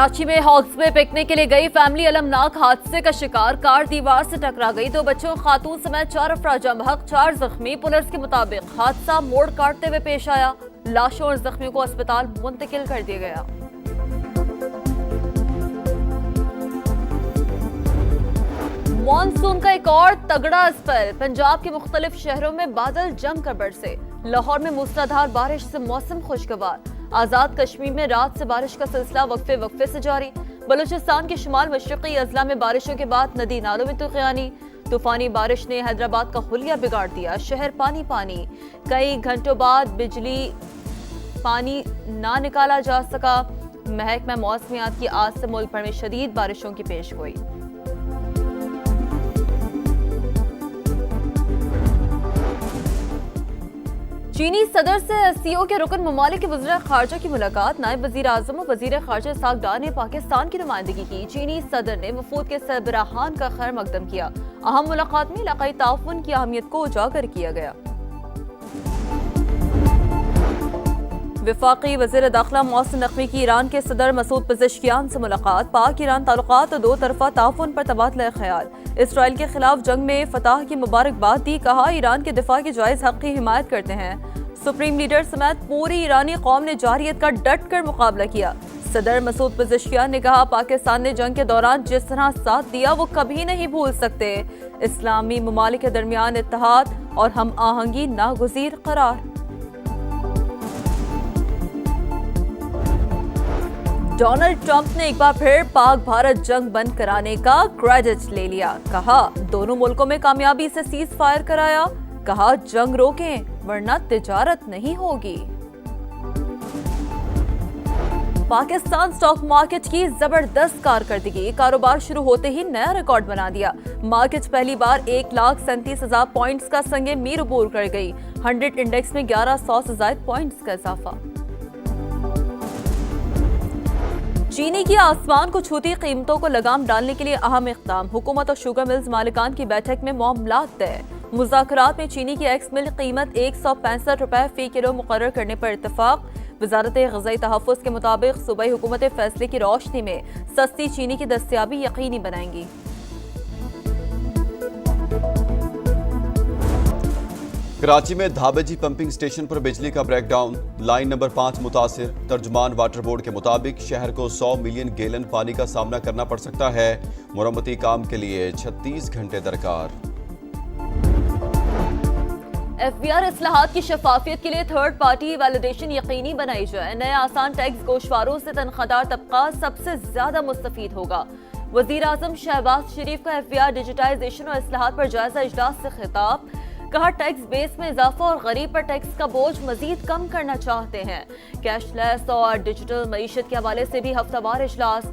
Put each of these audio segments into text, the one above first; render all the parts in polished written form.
कराची में हॉक्स में पिकनिक के लिए गई फैमिली अलमनाक हादसे का शिकार। कार दीवार से टकरा गई। 2 बच्चों खातून समेत 4 अफराद जमहक, 4 जख्मी। पुलिस के मुताबिक हादसा मोड़ काटते हुए पेश आया। लाशों और जख्मियों को अस्पताल मुंतकिल कर दिया गया। मॉनसून का एक और तगड़ा स्पेल। पंजाब के मुख्तलिफ शहरों में बादल जमकर बरसे। लाहौर में मूसलाधार बारिश से मौसम खुशगवार। आजाद कश्मीर में रात से बारिश का सिलसिला वक्फे से जारी। बलूचिस्तान के शुमाल मशरकी अजला में बारिशों के बाद नदी नालों में तूफानी बारिश ने हैदराबाद का हुलिया बिगाड़ दिया। शहर पानी पानी। कई घंटों बाद बिजली पानी ना निकाला जा सका। महकमा मौसमियात की आज से मुल्क भर में शदीद बारिशों की पेशगोई। चीनी सदर से एससीओ के रुकन ममालिक के वज़ीर ख़ारजा की मुलाकात। नायब वज़ीर आज़म और वज़ीर ख़ारजा इसहाक़ डार ने पाकिस्तान की नुमाइंदगी की। चीनी सदर ने वफूद के सरबराहान का खैर मकदम किया। अहम मुलाकात में इलाक़ाई ताउन की अहमियत को उजागर किया गया। वफाकी वज़ीर दाखिला मोहसिन नकवी की ईरान के सदर मसूद पेज़ेश्कियान से मुलाकात। पाक ईरान ताल्लुकात और 2 तरफ़ा ताउन पर तबादला ख्याल। इसराइल के खिलाफ जंग में फतह की मुबारकबाद दी। कहा ईरान के दिफा की जायज़ हक़ की हिमायत करते हैं। सुप्रीम लीडर समेत पूरी ईरानी कौम ने जारियत का डट कर मुकाबला किया। सदर मसूद पेज़ेश्कियान ने कहा पाकिस्तान ने जंग के दौरान जिस तरह साथ दिया वो कभी नहीं भूल सकते। इस्लामी ममालिक के दरमियान इत्तेहाद और हम आहंगी नागुज़ीर करार। डोनाल्ड ट्रंप ने एक बार फिर पाक भारत जंग बंद कराने का क्रेडिट ले लिया। कहा दोनों मुल्कों में कामयाबी से सीज फायर कराया। कहा जंग रोकें वरना तिजारत नहीं होगी। पाकिस्तान स्टॉक मार्केट की जबरदस्त कारकर्दगी। कारोबार शुरू होते ही नया रिकॉर्ड बना दिया। मार्केट पहली बार 1,37,000 पॉइंट्स का संगे मीर अबूर कर गई। 100 इंडेक्स में 1100 से ज्यादा पॉइंट्स का इजाफा। चीनी की आसमान को छूती कीमतों को लगाम डालने के लिए अहम इक़दाम। हुकूमत और शुगर मिल्स मालिकान की बैठक में मामलात तय। मुज़ाकरात में चीनी की एक्स मिल कीमत 165 रुपए फी किलो मुकर्रर करने पर इत्तफाक। वज़ारत ग़िज़ाई तहफ़्फ़ुज़ के मुताबिक सूबाई हुकूमत फैसले की रोशनी में सस्ती चीनी की दस्तयाबी यकीनी बनाएंगी। कराची में धाबेजी पंपिंग स्टेशन पर बिजली का ब्रेकडाउन। लाइन नंबर 5 मुतासिर। तर्जुमान वाटर बोर्ड के मुताबिक शहर को 100 मिलियन गैलन पानी का सामना करना पड़ सकता है। मुरम्मती काम के लिए 36 घंटे दरकार। एफबीआर इस्लाहात की शफाफियत के लिए थर्ड पार्टी वैलिडेशन यकीनी बनाई जाए। नए आसान टैक्स गोशवारों से तनख्वाहदार तबका सबसे ज्यादा मुस्तफीद होगा। वजीर आजम शहबाज शरीफ का एफबीआर डिजिटाइजेशन और इस्लाहात पर जायजा इजलास से खिताब। कहा टैक्स बेस में इजाफा और गरीब पर टैक्स का बोझ मजीद कम करना चाहते हैं। कैशलेस और डिजिटल मईशत के हवाले से भी हफ्तावार इजलास।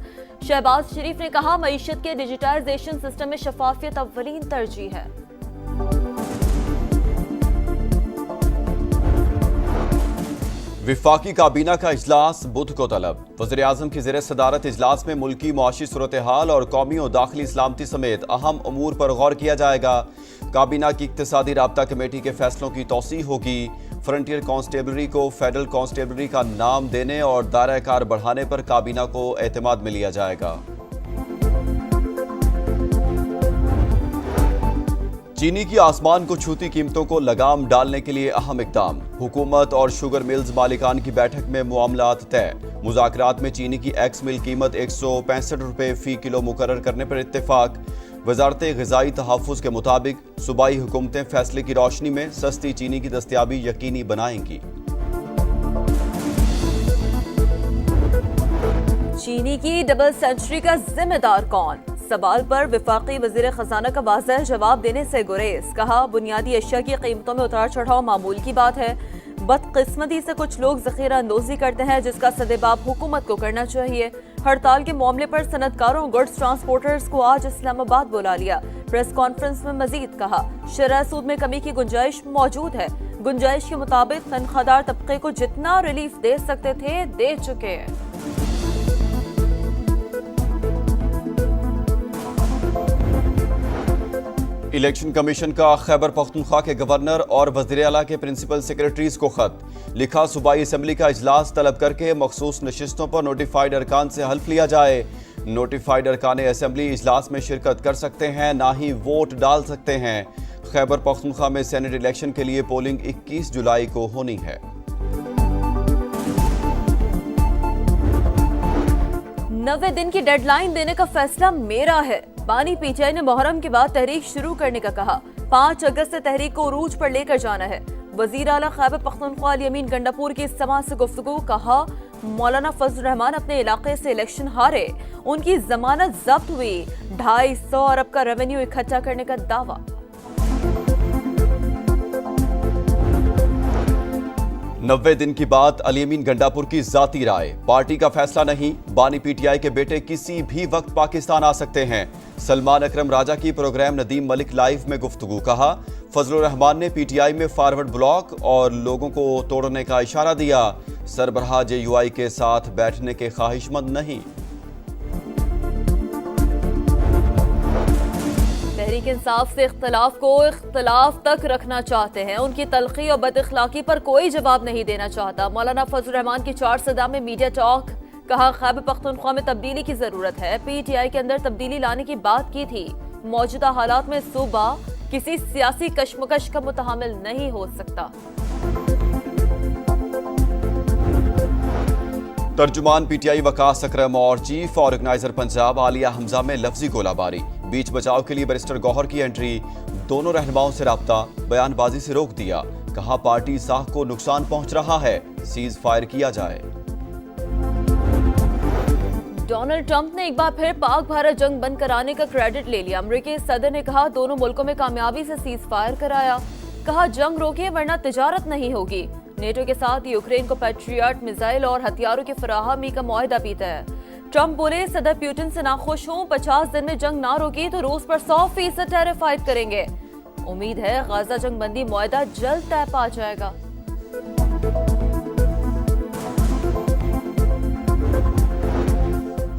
शहबाज शरीफ ने कहा मईशत के डिजिटाइजेशन सिस्टम में शफाफियत अव्वलीन तरजीह है। विफाकी काबीना का इजलास बुध को तलब। वज़ीर आज़म की ज़ेर सदारत इजलास में मुल्की मुआशी सूरत हाल और कौमी और दाखिली सलामती समेत अहम अमूर पर गौर किया जाएगा। काबीना की इक्तिसादी राब्ता कमेटी के फैसलों की तौसीह होगी। फ्रंटियर कांस्टेबलरी को फेडरल कांस्टेबलरी का नाम देने और दायरा कार बढ़ाने पर काबीना को एतमाद में लिया जाएगा। चीनी की आसमान को छूती कीमतों को लगाम डालने के लिए अहम इक़दाम। हुकूमत और शुगर मिल्स मालिकान की बैठक में मामलात तय। मुज़ाकरात में चीनी की एक्स मिल कीमत 165 रुपए फी किलो मुकर्रर करने पर इत्तेफाक। वज़ारत ग़िज़ाई तहफ़्फ़ुज़ के मुताबिक सूबाई हुकूमतें फैसले की रोशनी में सस्ती चीनी की दस्तयाबी यकीनी बनाएंगी। चीनी की डबल सेंचुरी का जिम्मेदार कौन? सवाल पर विफाकी वजीर खजाना का वाज़ेह जवाब देने से गुरेज। कहा बुनियादी अशिया की कीमतों में उतार चढ़ाव मामूल की बात है। बदकिस्मती से कुछ लोग ज़ख़ीरा अंदोज़ी करते हैं जिसका सदेबाब हुकूमत को करना चाहिए। हड़ताल के मामले पर सनतकारों और गुड्स ट्रांसपोर्टर्स को आज इस्लामाबाद बुला लिया। प्रेस कॉन्फ्रेंस में मजीद कहा शरह सूद में कमी की गुंजाइश मौजूद है। गुंजाइश के मुताबिक तनख्वाहदार तबके को जितना रिलीफ दे सकते थे दे चुके हैं। इलेक्शन कमीशन का खैबर पख्तूनख्वा के गवर्नर और वज़ीर आला के प्रिंसिपल सेक्रेटरीज को खत लिखा। सूबाई असम्बली का इजलास तलब करके मखसूस नशिस्तों पर नोटिफाइड अरकान से हल्फ लिया जाए। नोटिफाइड अरकान असम्बली इजलास में शिरकत कर सकते हैं, ना ही वोट डाल सकते हैं। खैबर पख्तूनख्वा में सेनेट इलेक्शन के लिए पोलिंग 21 जुलाई को होनी है। 90 दिन की डेडलाइन देने का फैसला मेरा है। बानी पीटीआई ने मुहर्रम के बाद तहरीक शुरू करने का कहा। 5 अगस्त से तहरीक को उरूज पर लेकर जाना है। वजीर आला खैबर पख्तूनख्वा अल-यमीन गंडापुर की इज्तिमा से गुफ्तगू। कहा, मौलाना फजल रहमान अपने इलाके से इलेक्शन हारे, उनकी जमानत जब्त हुई। 250 अरब का रेवेन्यू इकट्ठा करने का दावा। नब्बे दिन की बात अल-यमीन गंडापुर की जाती राय। पार्टी का फैसला नहीं, बानी पीटीआई के बेटे किसी भी वक्त पाकिस्तान आ सकते हैं। सलमान अकरम राजा की प्रोग्राम नदीम मलिक लाइव में गुफ्तगू। कहा, फजल रहमान ने पीटीआई में फॉरवर्ड ब्लॉक और लोगों को तोड़ने का इशारा दिया। सरबराह JUI के साथ बैठने के ख्वाहिशमंद नहीं। तहरीक इंसाफ से इख्तलाफ को इख्तलाफ तक रखना चाहते हैं। उनकी तलखी और बदअखलाकी पर कोई जवाब नहीं देना चाहता। मौलाना फजल रहमान की 4 सदा में मीडिया टॉक। कहा, खैबर पख्तूनख्वा में तब्दीली की जरूरत है। पीटीआई के अंदर तब्दीली लाने की बात की थी। मौजूदा हालात में सूबा किसी सियासी कशमकश का मुतहम्मिल नहीं हो सकता। तर्जुमान पीटीआई वकास अकरम और चीफ ऑर्गेनाइजर पंजाब आलिया हमजा में लफ्जी गोलाबारी। बीच बचाव के लिए बैरिस्टर गौहर की एंट्री। दोनों रहनुमाओं से राब्ता, बयानबाजी से रोक दिया। कहा, पार्टी साख को नुकसान पहुंच रहा है, सीज फायर किया जाए। डोनाल्ड ट्रंप ने एक बार फिर पाक भारत जंग बंद कराने का क्रेडिट ले लिया। अमेरिकी सदर ने कहा, दोनों मुल्कों में कामयाबी से सीज फायर कराया। कहा, जंग रोकिए वरना तिजारत नहीं होगी। नेटो के साथ यूक्रेन को पैट्रियट मिसाइल और हथियारों की फराहमी का मुआहदा भी तय। ट्रंप बोले, सदर पुतिन से नाखुश हूं, 50 दिन में जंग ना रोकी तो रूस पर 100% टैरिफ आयद करेंगे। उम्मीद है गाजा जंग बंदी मुआहदा जल्द तय पा जाएगा।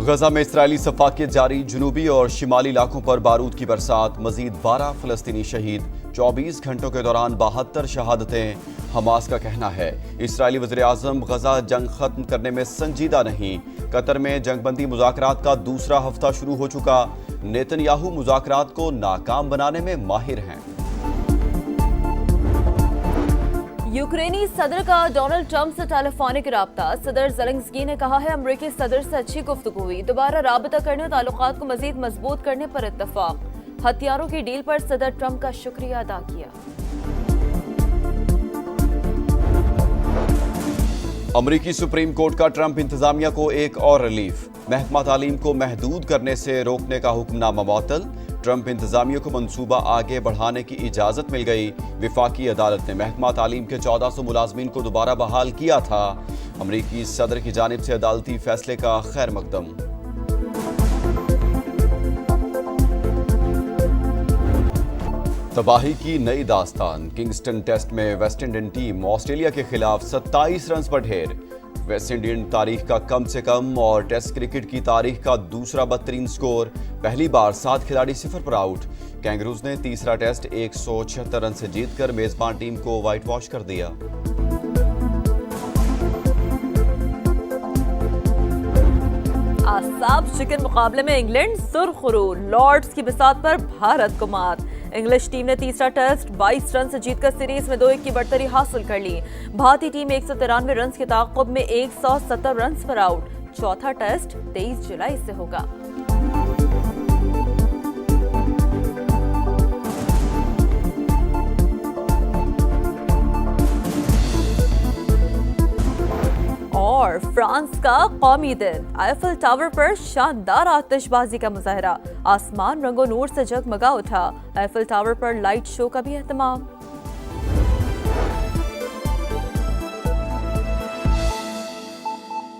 गजा में इसराइली सफाकियत जारी। जुनूबी और शिमाली इलाकों पर बारूद की बरसात। मजीद 12 फलस्तीनी शहीद। 24 घंटों के दौरान 72 शहादतें। हमास का कहना है, इसराइली वज़ीर आज़म गजा जंग खत्म करने में संजीदा नहीं। कतर में जंगबंदी मुज़ाकरात का दूसरा हफ्ता शुरू हो चुका। नेतन्याहू मुज़ाकरात को नाकाम बनाने में माहिर हैं। यूक्रेनी सदर का डोनाल्ड ट्रंप से टेलीफोनिक राब्ता। सदर ज़ेलेंस्की ने कहा है, अमेरिकी सदर से अच्छी गुफ्तगू हुई। दोबारा राबता करने और ताल्लुकात को मजीद मजबूत करने पर इत्तफाक। हथियारों की डील पर सदर ट्रंप का शुक्रिया अदा किया। अमरीकी सुप्रीम कोर्ट का ट्रंप इंतजामिया को एक और रिलीफ। महकमा तालीम को महदूद करने से रोकने का हुक्मनामा मुअत्तल। ट्रंप इंतजामिया को मंसूबा आगे बढ़ाने की इजाजत मिल गई। विफाकी अदालत ने महकमा तालीम के 1400 मुलाजमीन को दोबारा बहाल किया था। अमरीकी सदर की जानिब से अदालती फैसले का खैर मकदम। तबाही की नई दास्तान। किंगस्टन टेस्ट में वेस्ट इंडियन टीम ऑस्ट्रेलिया के खिलाफ 27 रन पर ढेर। वेस्ट इंडियन तारीख का कम से कम और टेस्ट क्रिकेट की तारीख का दूसरा बदतरीन स्कोर। पहली बार 7 खिलाड़ी 0 पर आउट। कैंगरूज ने तीसरा टेस्ट 176 रन से जीतकर मेजबान टीम को व्हाइट वॉश कर दिया। आसाब चिकन मुकाबले में इंग्लैंड सुरखरू। लॉर्ड्स की बिसात पर भारत को मात। इंग्लिश टीम ने तीसरा टेस्ट 22 रन से जीतकर सीरीज में 2-1 की बढ़तरी हासिल कर ली। भारतीय टीम 193 रन के ताक़ुब में 170 रन पर आउट। चौथा टेस्ट 23 जुलाई से होगा। और फ्रांस का कौमी दिन। आईफल टावर पर शानदार आतिशबाजी का मुजाहरा। आसमान रंगो नूर से जगमगा उठा। आईफल टावर पर लाइट शो का भी एहतमाम।